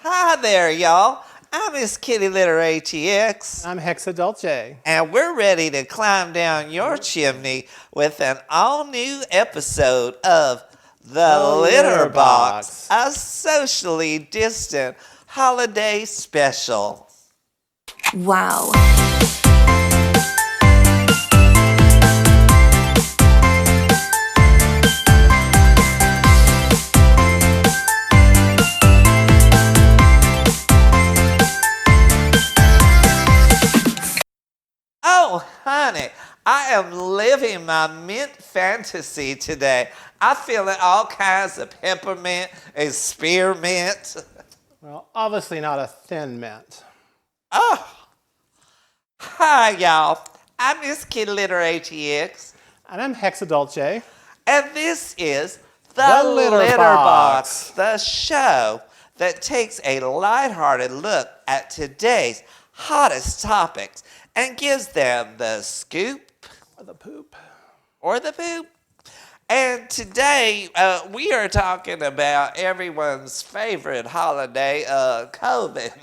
Hi there, y'all. I'm Miss Kitty Litter ATX. I'm Hexadulce. And we're ready to climb down your chimney with an all-new episode of The Litter Box, a socially distant holiday special. Wow. Oh, honey, I am living my mint fantasy today. I'm feeling all kinds of peppermint and spearmint. Well, obviously not a thin mint. Oh, hi, y'all. I'm Miss Kitty Litter ATX. And I'm Hexadulce. And this is The Litter Box, the show that takes a lighthearted look at today's hottest topics and gives them the scoop. Or the poop. Or the poop. And today, we are talking about everyone's favorite holiday, Christmas.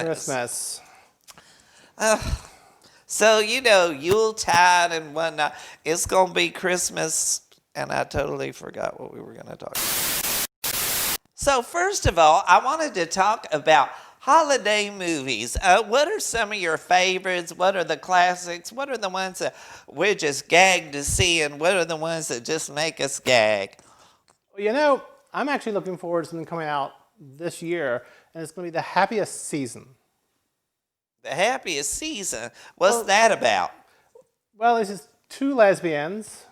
Christmas. So, Yuletide and whatnot. It's going to be Christmas, and I totally forgot what we were going to talk about. So, first of all, I wanted to talk about holiday movies. What are some of your favorites? What are the classics? What are the ones that we're just gagged to see, and what are the ones that just make us gag? Well, I'm actually looking forward to something coming out this year, and it's going to be The Happiest Season. The Happiest Season? What's that about? Well, it's just two lesbians.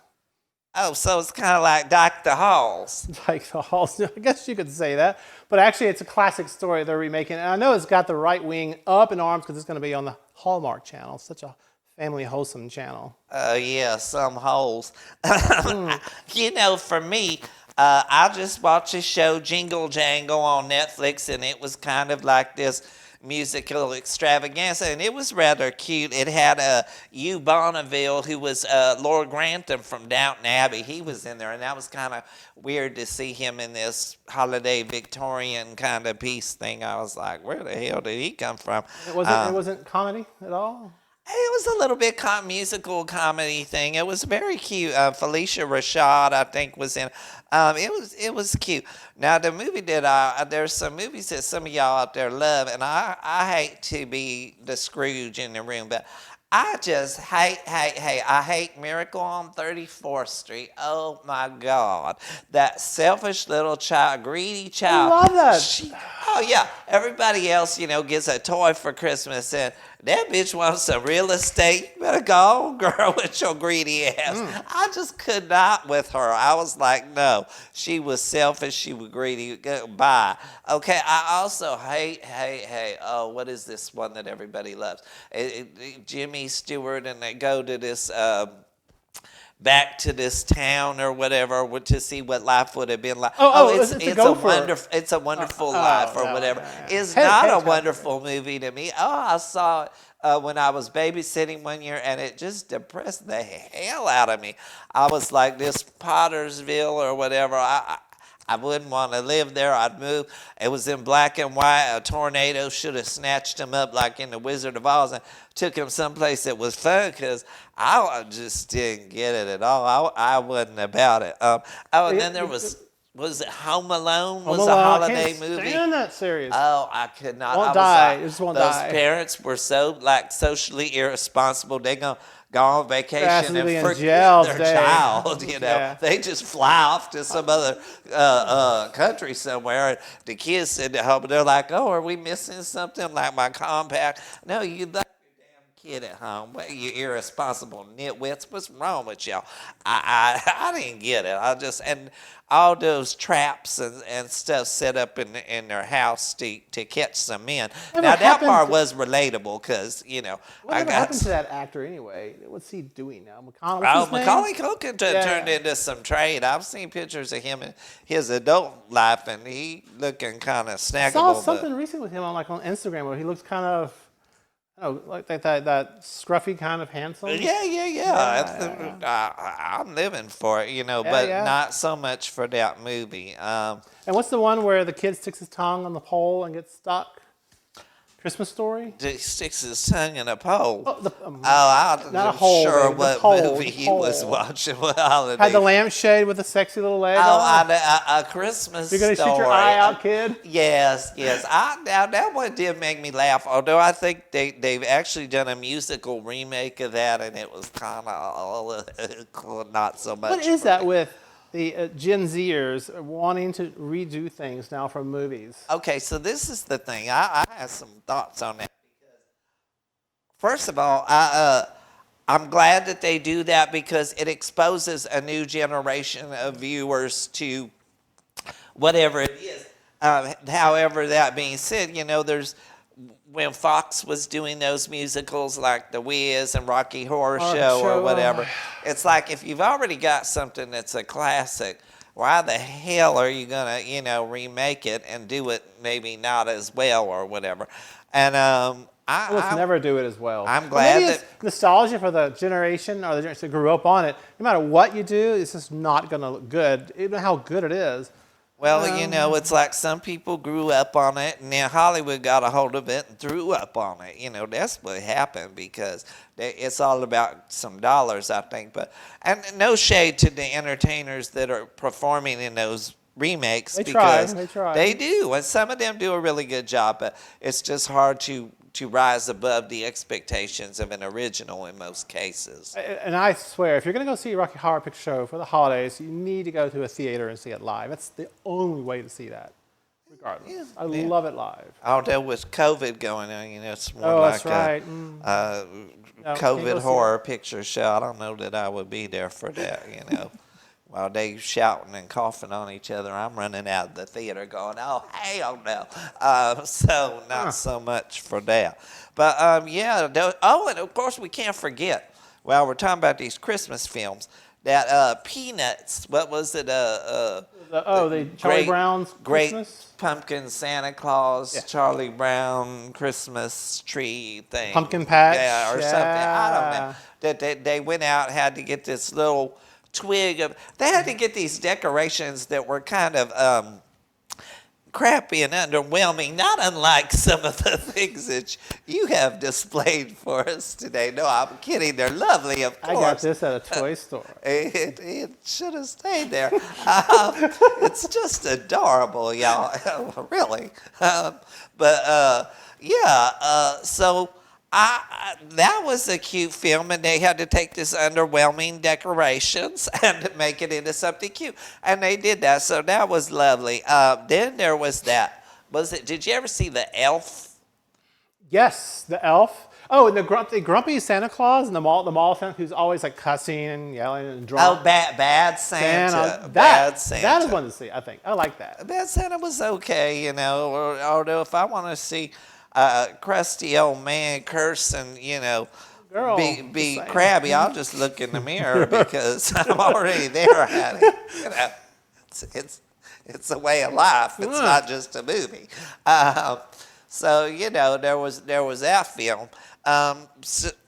Oh, so it's kind of like Dr. Halls. Like the halls, I guess you could say that. But actually, it's a classic story they're remaking. And I know it's got the right wing up in arms because it's going to be on the Hallmark Channel. Such a family wholesome channel. Oh, yeah, some holes. For me, I just watched a show, Jingle Jangle, on Netflix, and it was kind of like this musical extravaganza, and it was rather cute. It had Hugh Bonneville, who was Lord Grantham from Downton Abbey. He was in there, and that was kind of weird to see him in this holiday Victorian kind of piece thing. I was like, where the hell did he come from? It wasn't comedy at all? It was a little bit musical comedy thing. It was very cute. Felicia Rashad, I think, was in. It was cute. Now the movie that there's some movies that some of y'all out there love, and I hate to be the Scrooge in the room, but I just hate Miracle on 34th Street. Oh my God, that selfish little child, greedy child. I love that. Oh yeah, everybody else, gets a toy for Christmas, and that bitch wants some real estate. You better go on, girl, with your greedy ass. I just could not with her. I was like, no. She was selfish. She was greedy. Bye. Okay, I also hate, oh, what is this one that everybody loves? Jimmy Stewart, and they go to this, back to this town or whatever to see what life would have been like. It's a wonderful life or whatever. It's not a wonderful movie to me. Oh, I saw it when I was babysitting one year, and it just depressed the hell out of me. I was like, this Pottersville or whatever, I wouldn't want to live there. I'd move. It was in black and white. A tornado should have snatched him up like in The Wizard of Oz and took him someplace that was fun, because I just didn't get it at all. I wasn't about it. And then there was it Home Alone? Was a holiday movie. I can't stand that series. Oh, I could not. Won't die. Just won't those die. Parents were so socially irresponsible. They go on vacation and forget their child. Yeah. They just fly off to some other country somewhere. And the kids sit at home and they're like, "Oh, are we missing something like my compact?" No, you left your damn kid at home. Well, you irresponsible nitwits. What's wrong with y'all? I didn't get it. And all those traps and stuff set up in their house to catch some men. Now, that part was relatable because, What happened to that actor anyway? What's he doing now? Macaulay Culkin turned into some trade. I've seen pictures of him in his adult life, and he looking kind of snackable. I saw something recently with him on Instagram where he looks kind of, Oh, like that scruffy kind of handsome. Yeah. I'm living for it, Yeah, but yeah. not so much for that movie. And what's the one where the kid sticks his tongue on the pole and gets stuck? Christmas Story? He sticks his tongue in a pole. Oh, I not a wasn't hole, sure babe, the what pole, movie the he was pole. watching. What holiday? Had the lampshade with the sexy little leg Oh, on. A Christmas You're gonna Story. shoot your eye out, kid? Yes. Now that one did make me laugh. Although I think they've actually done a musical remake of that, and it was kind of not so much. What is for that me. with the Gen Zers wanting to redo things now from movies? Okay, so this is the thing. I have some thoughts on that. First of all, I'm glad that they do that because it exposes a new generation of viewers to whatever it is. However, that being said, there's when Fox was doing those musicals like The Wiz and Rocky Horror Show or whatever, it's like if you've already got something that's a classic, why the hell are you gonna, remake it and do it maybe not as well or whatever? And Let's never do it as well. I'm Or glad maybe it's nostalgia for the generation or the generation that grew up on it. No matter what you do, it's just not going to look good, even how good it is. Well, it's like some people grew up on it, and then Hollywood got a hold of it and threw up on it. That's what happened because it's all about some dollars, I think. And no shade to the entertainers that are performing in those remakes because they do, and some of them do a really good job. But it's just hard to rise above the expectations of an original in most cases. And I swear, if you're going to go see Rocky Horror Picture Show for the holidays, you need to go to a theater and see it live. That's the only way to see that, regardless. I love it live. Although with COVID going on, it's more that's like right. a COVID horror picture show. I don't know that I would be there for that, While they shouting and coughing on each other, I'm running out of the theater going, oh, hell no. So not so much for that. But, and of course we can't forget, while we're talking about these Christmas films, that Peanuts, what was it? The Charlie Brown's Great Christmas? Pumpkin Santa Claus, Charlie Brown Christmas tree thing. Pumpkin Patch? Yeah, or something. I don't know. That they went out and had to get this little twig of, they had to get these decorations that were kind of crappy and underwhelming, not unlike some of the things that you have displayed for us today. No, I'm kidding. They're lovely, of course. I got this at a toy store. It should have stayed there. It's just adorable, y'all. Really. So that was a cute film, and they had to take this underwhelming decorations and make it into something cute, and they did that. So that was lovely. Then there was that. Did you ever see The Elf? Yes, the elf. Oh, and the grumpy Santa Claus and the mall Santa who's always like cussing and yelling and drunk. Oh, bad Santa. Bad Santa. That is one to see, I think. I like that. Bad Santa was okay, although if I want to see crusty old man cursing, Girl, be crabby, I'll just look in the mirror because I'm already there, honey. It's a way of life. It's not just a movie. So there was that film. And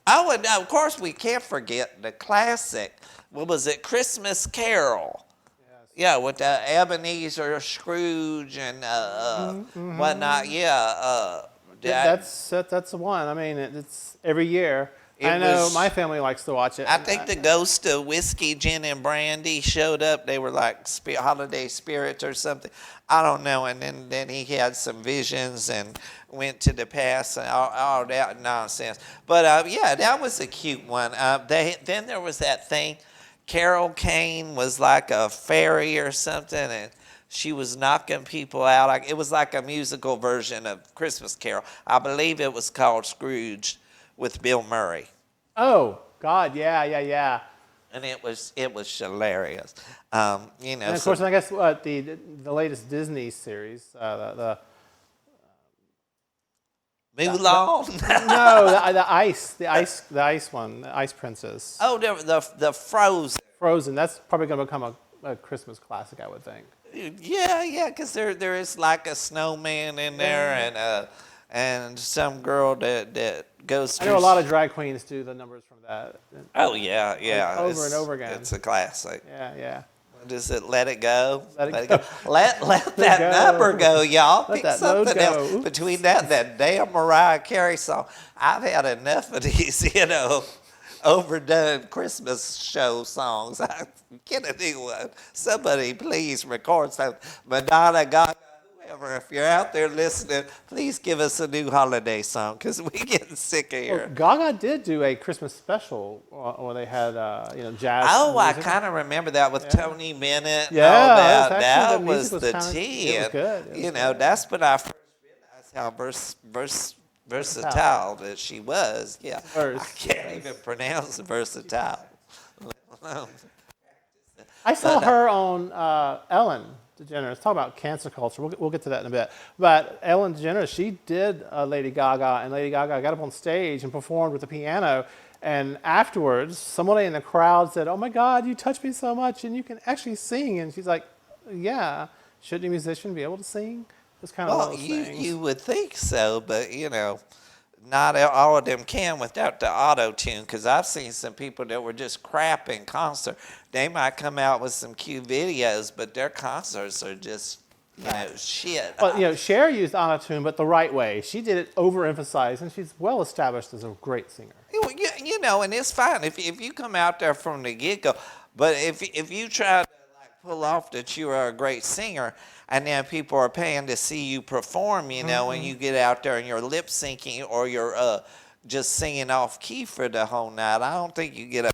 of course we can't forget the classic. What was it? Christmas Carol. Yeah, with Ebenezer Scrooge and whatnot. Yeah. That's the one. I mean, it's every year. I know my family likes to watch it. I think the ghost of whiskey, gin, and brandy showed up. They were like holiday spirits or something. I don't know. And then he had some visions and went to the past and all that nonsense. But that was a cute one. Then there was that thing. Carol Kane was like a fairy or something, and she was knocking people out. It was like a musical version of Christmas Carol. I believe it was called Scrooge with Bill Murray. Oh, God, yeah. And it was hilarious. And of course, I guess the latest Disney series, the Mulan? No, the ice one, the Ice Princess. Oh, the Frozen. Frozen. That's probably going to become a Christmas classic, I would think. Yeah, because there is like a snowman in there and and some girl that goes I through. know a lot of drag queens do the numbers from that. Oh yeah, yeah. Over and over again. It's a classic. Yeah, yeah. What is it? Let it go. Let it go. Let Let that go. number go, y'all. Let Pick that load something go. else Oops. between that and that damn Mariah Carey song. I've had enough of these, overdone Christmas show songs. I get a new one. Somebody please record something. Madonna, God, whoever, if you're out there listening, please give us a new holiday song because we're getting sick of Well, here. Gaga did do a Christmas special where they had jazz. Oh, I music. kind of remember that with Tony Bennett. And Yeah, all that's that. actually- That the was music was the kinda- tea. it was And, good. It was good. that's when I first realized how versatile that she was. Yeah, I can't even pronounce versatile. I saw her on Ellen DeGeneres. Talk about cancer culture. We'll get to that in a bit. But Ellen DeGeneres, she did Lady Gaga, and Lady Gaga got up on stage and performed with the piano. And afterwards, somebody in the crowd said, "Oh my God, you touched me so much, and you can actually sing." And she's like, "Yeah, shouldn't a musician be able to sing?" It's kind of one Well, of those you things. you would think so, but not all of them can without the auto tune. Because I've seen some people that were just crap in concert. They might come out with some cute videos, but their concerts are just shit. Well, Cher used autotune, but the right way. She did it overemphasized, and she's well established as a great singer. And it's fine if you come out there from the get go. But if you try to pull off that you are a great singer, and then people are paying to see you perform, and you get out there and you're lip syncing or you're just singing off key for the whole night, I don't think you get a pass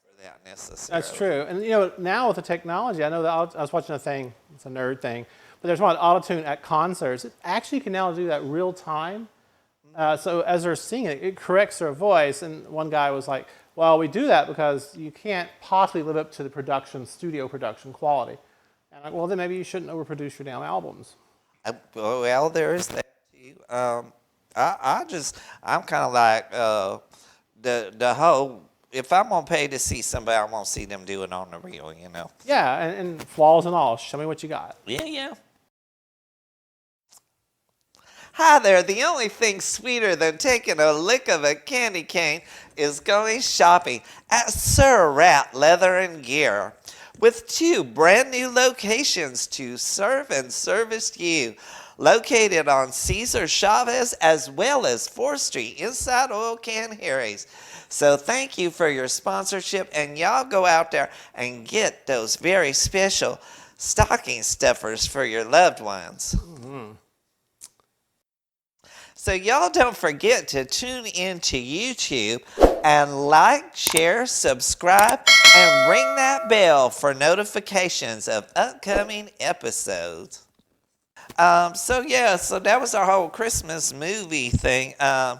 for that necessarily. That's true. And now with the technology, I know that I was watching a thing, it's a nerd thing, but there's one autotune at concerts. It actually can now do that real time. So as they're singing it corrects their voice. And one guy was like, "Well, we do that because you can't possibly live up to the studio production quality." And I'm like, well, then maybe you shouldn't overproduce your damn albums. Well, there is that too. I'm kind of like the whole. If I'm gonna pay to see somebody, I'm gonna see them do it on the real. Yeah, and flaws and all. Show me what you got. Yeah. Hi there. The only thing sweeter than taking a lick of a candy cane is going shopping at Sir Rat Leather and Gear, with 2 brand new locations to serve and service you. Located on Cesar Chavez as well as 4th Street inside Oil Can Harry's. So thank you for your sponsorship, and y'all go out there and get those very special stocking stuffers for your loved ones. Mm-hmm. So y'all don't forget to tune in to YouTube and like, share, subscribe, and ring that bell for notifications of upcoming episodes. So that was our whole Christmas movie thing. I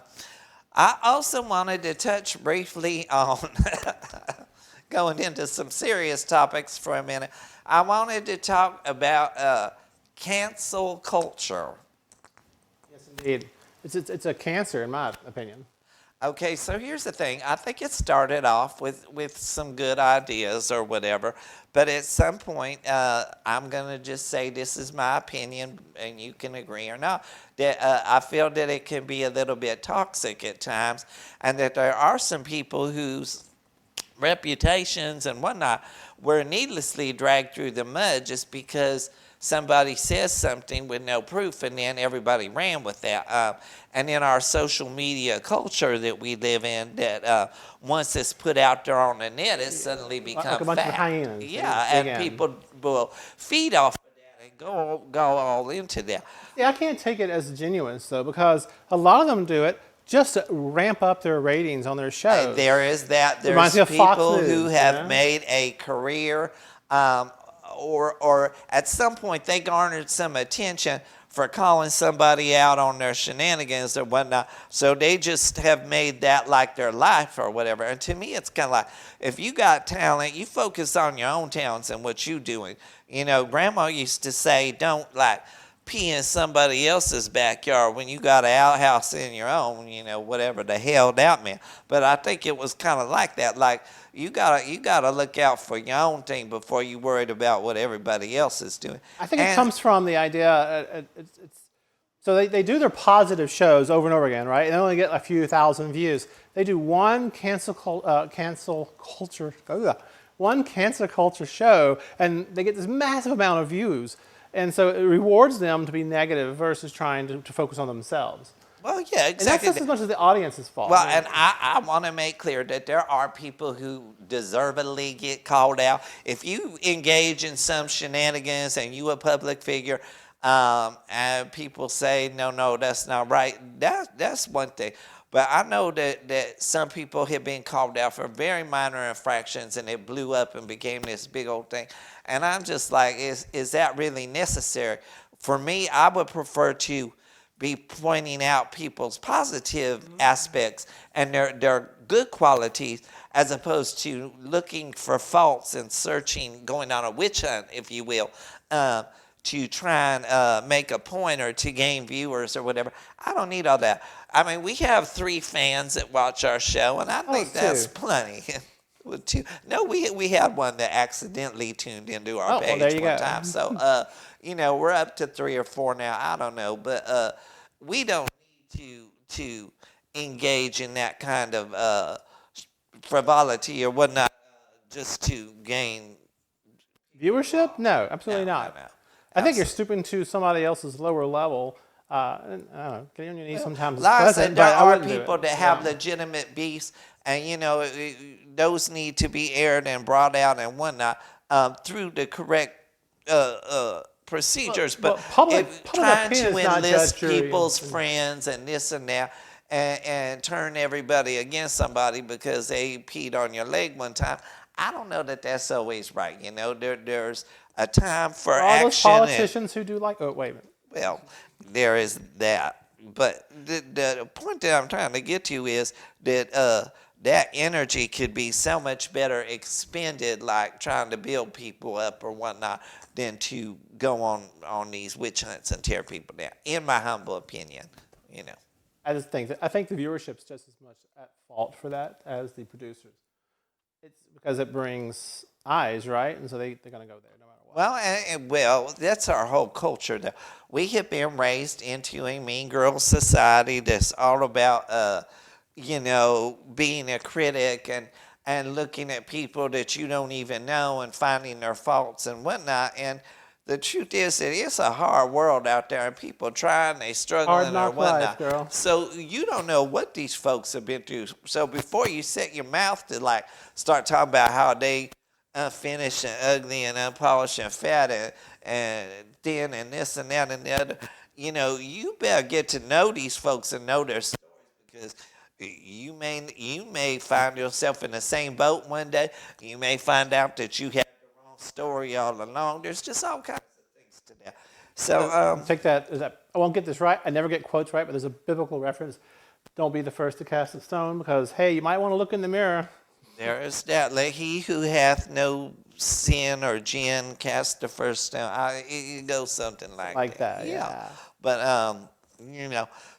also wanted to touch briefly on going into some serious topics for a minute. I wanted to talk about cancel culture. Yes, indeed. It's a cancer, in my opinion. Okay, so here's the thing. I think it started off with some good ideas or whatever, but at some point, I'm going to just say this is my opinion, and you can agree or not, that I feel that it can be a little bit toxic at times, and that there are some people whose reputations and whatnot were needlessly dragged through the mud just because somebody says something with no proof, and then everybody ran with that. And in our social media culture that we live in, that once it's put out there on the net, it suddenly becomes like a bunch of fact. hyenas. Yeah, Dig and in. people will feed off of that and go all into that. Yeah, I can't take it as genuine, though, because a lot of them do it just to ramp up their ratings on their shows. There is that. Reminds There's me of Fox people News, who have made a career, or at some point they garnered some attention for calling somebody out on their shenanigans or whatnot. So they just have made that like their life or whatever. And to me, it's kind of like, if you got talent, you focus on your own talents and what you're doing. Grandma used to say, don't pee in somebody else's backyard when you got an outhouse in your own, whatever the hell that meant. But I think it was kind of like that. Like, you gotta look out for your own thing before you worried about what everybody else is doing. I think it comes from the idea, So they do their positive shows over and over again, right? And they only get a few thousand views. They do one cancel culture show, and they get this massive amount of views. And so it rewards them to be negative versus trying to focus on themselves. Well, yeah, And that's exactly. just as much as the audience's fault. Well, and I want to make clear that there are people who deservedly get called out. If you engage in some shenanigans and you a public figure, and people say, no, that's not right, that's one thing. But I know that some people have been called out for very minor infractions, and it blew up and became this big old thing. And I'm just like, is that really necessary? For me, I would prefer to be pointing out people's positive aspects and their good qualities, as opposed to looking for faults and searching, going on a witch hunt, if you will, to try and make a point or to gain viewers or whatever. I don't need all that. I mean, we have 3 fans that watch our show, and I think that's plenty. With 2. No, we had one that accidentally tuned into our page there you one go. time. So, we're up to 3 or 4 now. I don't know, but we don't need to engage in that kind of frivolity or whatnot just to gain Viewership? No, absolutely not. No. I think you're stooping to somebody else's lower level. And, I don't know, getting on your knees sometimes is Like I pleasant, said, there but I are wouldn't do people it. that have legitimate beefs, and those need to be aired and brought out and whatnot through the correct procedures. Well, but public trying opinion to is not enlist judge, jury, people's and- friends and this and that, and turn everybody against somebody because they peed on your leg one time, I don't know that that's always right. There's a time for All those action. politicians who do like, oh, wait a minute. Well, there is that. But the point that I'm trying to get to is that that energy could be so much better expended, like trying to build people up or whatnot, than to go on these witch hunts and tear people down, in my humble opinion. I think the viewership's just as much at fault for that as the producers. It's because it brings eyes, right? And so they're going to go there no matter what. Well, that's our whole culture. We have been raised into a mean girl society that's all about, being a critic and looking at people that you don't even know and finding their faults and whatnot. And the truth is that it's a hard world out there, and people try and they struggling or knock whatnot. life, girl. So you don't know what these folks have been through. So before you set your mouth to start talking about how they unfinished and ugly and unpolished and fat and thin and this and that and the other, you better get to know these folks and know their stories, because you may find yourself in the same boat one day. You may find out that you had the wrong story all along. There's just all kinds of things to that. So Take that. I won't get this right. I never get quotes right, but there's a biblical reference. Don't be the first to cast a stone, because, hey, you might want to look in the mirror. there is that. Let he who hath no sin or gin cast the first stone. It goes something like that. Yeah. But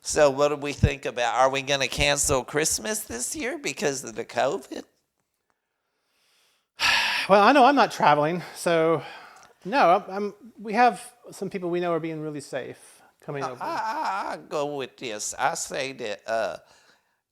so what do we think about? Are we going to cancel Christmas this year because of the COVID? Well, I know I'm not traveling, so no. We have some people we know are being really safe coming over. I go with this. I say that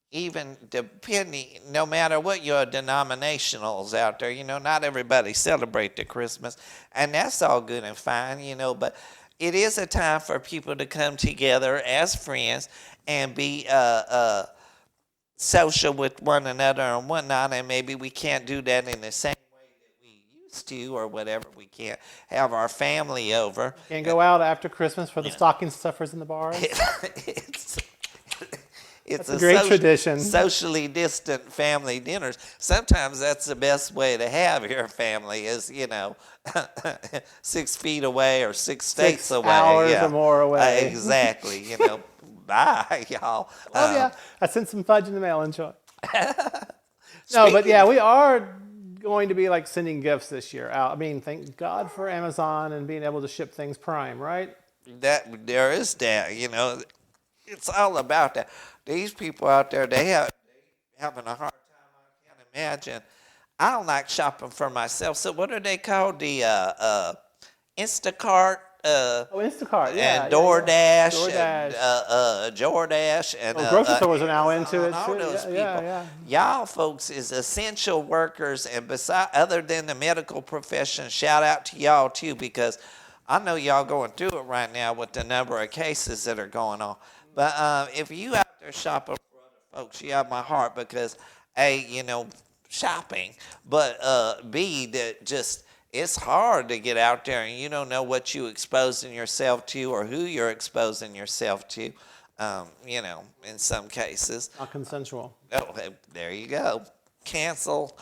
even depending, no matter what your denominationals out there, not everybody celebrate the Christmas, and that's all good and fine, but it is a time for people to come together as friends and be social with one another and whatnot, and maybe we can't do that in the same way that we used to or whatever. We can't have our family over. Can't go out after Christmas for the stocking stuffers in the bars. It's a great tradition. Socially distant family dinners. Sometimes that's the best way to have your family is, 6 feet away or 6 states away. 6 hours or more away. Exactly. Bye, y'all. Oh, yeah. I sent some fudge in the mail. Enjoy. No, but yeah, we are going to be sending gifts this year out. I mean, thank God for Amazon and being able to ship things Prime, right? That there is that, it's all about that. These people out there, they having a hard time. I can't imagine. I don't like shopping for myself. So what are they called? The Instacart Instacart, and yeah. DoorDash, DoorDash. and Jordash, and Grocery stores are now into it all too. those people. Yeah. Y'all folks is essential workers, and other than the medical profession, shout out to y'all too, because I know y'all going through it right now with the number of cases that are going on. But if you out there shopping for other folks, you have my heart, because A, shopping, but B, that just it's hard to get out there and you don't know what you exposing yourself to or who you're exposing yourself to. In some cases. Not consensual. Oh, there you go. Cancel.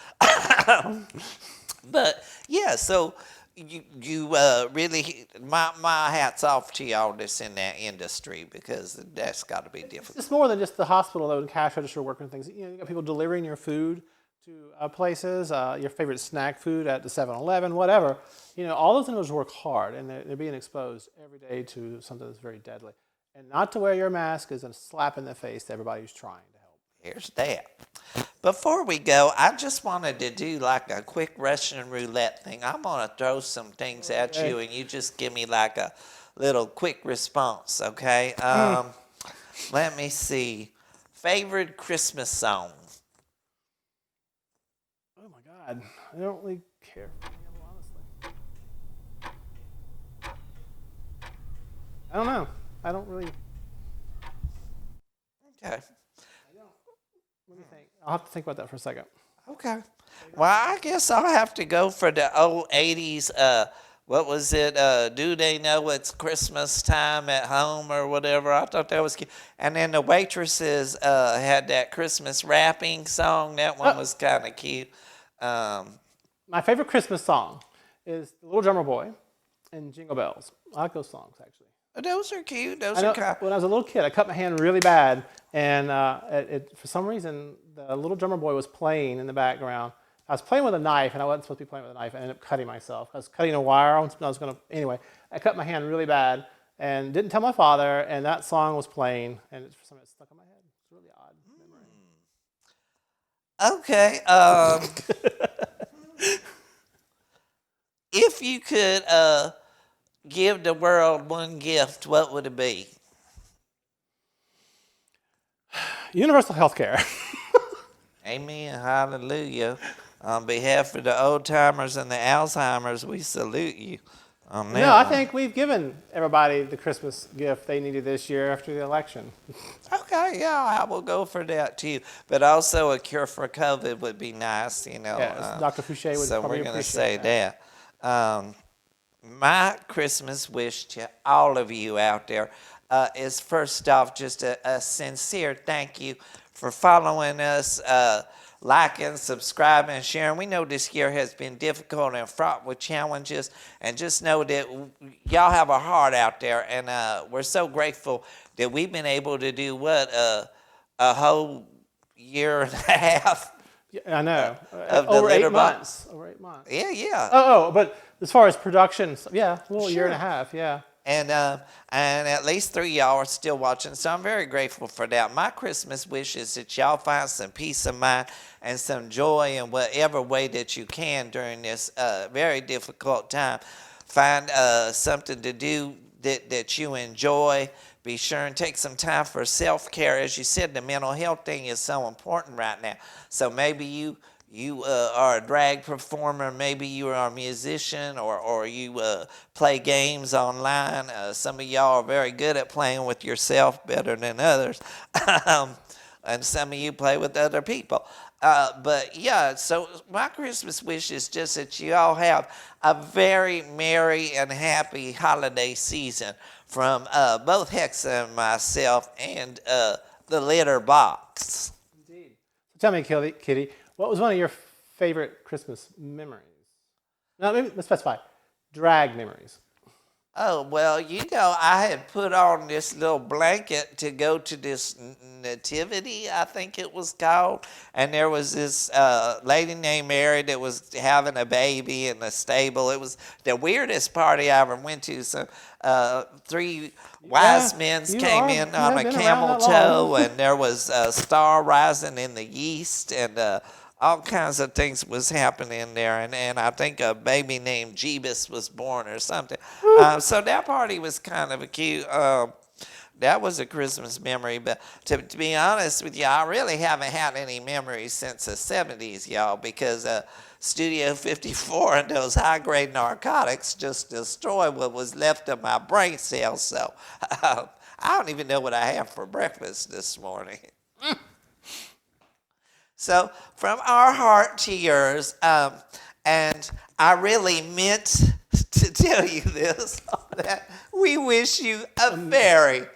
But yeah, so you really my hats off to y'all that's in that industry, because that's got to be difficult. It's more than just the hospital though, and cash register worker and things. You got people delivering your food to places, your favorite snack food at the 7-Eleven, whatever. All those things work hard, and they're being exposed every day to something that's very deadly. And not to wear your mask is a slap in the face to everybody who's trying to help. Here's that. Before we go, I just wanted to do like a quick Russian roulette thing. I'm going to throw some things at you, and you just give me like a little quick response, okay? Let me see. Favorite Christmas song? Oh my God, I don't really care, honestly. I don't know. I don't really. Okay. Let me think. I'll have to think about that for a second. Okay. Well, I guess I'll have to go for the old 80s. What was it? Do they know it's Christmas time at home or whatever? I thought that was cute. And then the waitresses had that Christmas rapping song. That one was kind of cute. My favorite Christmas song is The Little Drummer Boy and Jingle Bells. I like those songs, actually. Those are cute. Those I know, are kind. when I was a little kid, I cut my hand really bad, and for some reason, the Little Drummer Boy was playing in the background. I was playing with a knife, and I wasn't supposed to be playing with a knife. I ended up cutting myself. I was cutting a wire. Anyway, I cut my hand really bad and didn't tell my father, and that song was playing, and for some reason it stuck in my head. It's a really odd memory. Okay. If you could give the world one gift, what would it be? Universal health care. Amen. Hallelujah. On behalf of the old timers and the Alzheimer's, we salute you. No, I think we've given everybody the Christmas gift they needed this year after the election. Okay, yeah, I will go for that too. But also a cure for COVID would be nice, Yes, Dr. Fouché would so probably we're going to appreciate say that. My Christmas wish to all of you out there is first off just a sincere thank you for following us, liking, subscribing, and sharing. We know this year has been difficult and fraught with challenges, and just know that y'all have a heart out there, and we're so grateful that we've been able to do a whole year and a half. Yeah, I know. Over 8 months. Over 8 months. Yeah. But as far as production, yeah, a little Sure. year and a half, yeah. And at least 3 of y'all are still watching, so I'm very grateful for that. My Christmas wish is that y'all find some peace of mind and some joy in whatever way that you can during this very difficult time. Find something to do that you enjoy. Be sure and take some time for self-care. As you said, the mental health thing is so important right now. So maybe you are a drag performer, maybe you are a musician, or you play games online. Some of y'all are very good at playing with yourself, better than others. And some of you play with other people. But yeah, so my Christmas wish is just that you all have a very merry and happy holiday season from both Hexa and myself and the Litter Box. Indeed. So tell me, Kitty, what was one of your favorite Christmas memories? No, maybe let's specify. Drag memories. Oh, well, I had put on this little blanket to go to this nativity, I think it was called. And there was this lady named Mary that was having a baby in the stable. It was the weirdest party I ever went to. So 3 wise men came in on a camel toe, and there was a star rising in the east, and all kinds of things was happening there, and I think a baby named Jeebus was born or something. So that party was kind of a cute. That was a Christmas memory, but to be honest with you, I really haven't had any memories since the 70s, y'all, because Studio 54 and those high-grade narcotics just destroyed what was left of my brain cells. So I don't even know what I had for breakfast this morning. So from our heart to yours, and I really meant to tell you this, that we wish you a very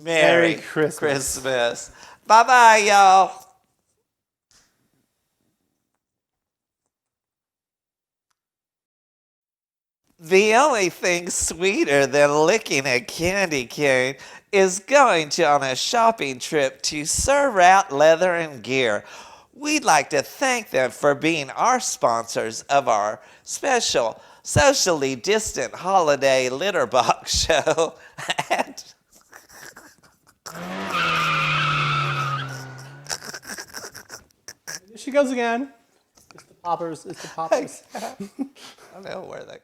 Merry Christmas. Bye-bye, y'all. The only thing sweeter than licking a candy cane is going on a shopping trip to Surrout Leather and Gear. We'd like to thank them for being our sponsors of our special socially distant holiday litter box show at Here she goes again. It's the poppers. It's the poppers. I don't know where that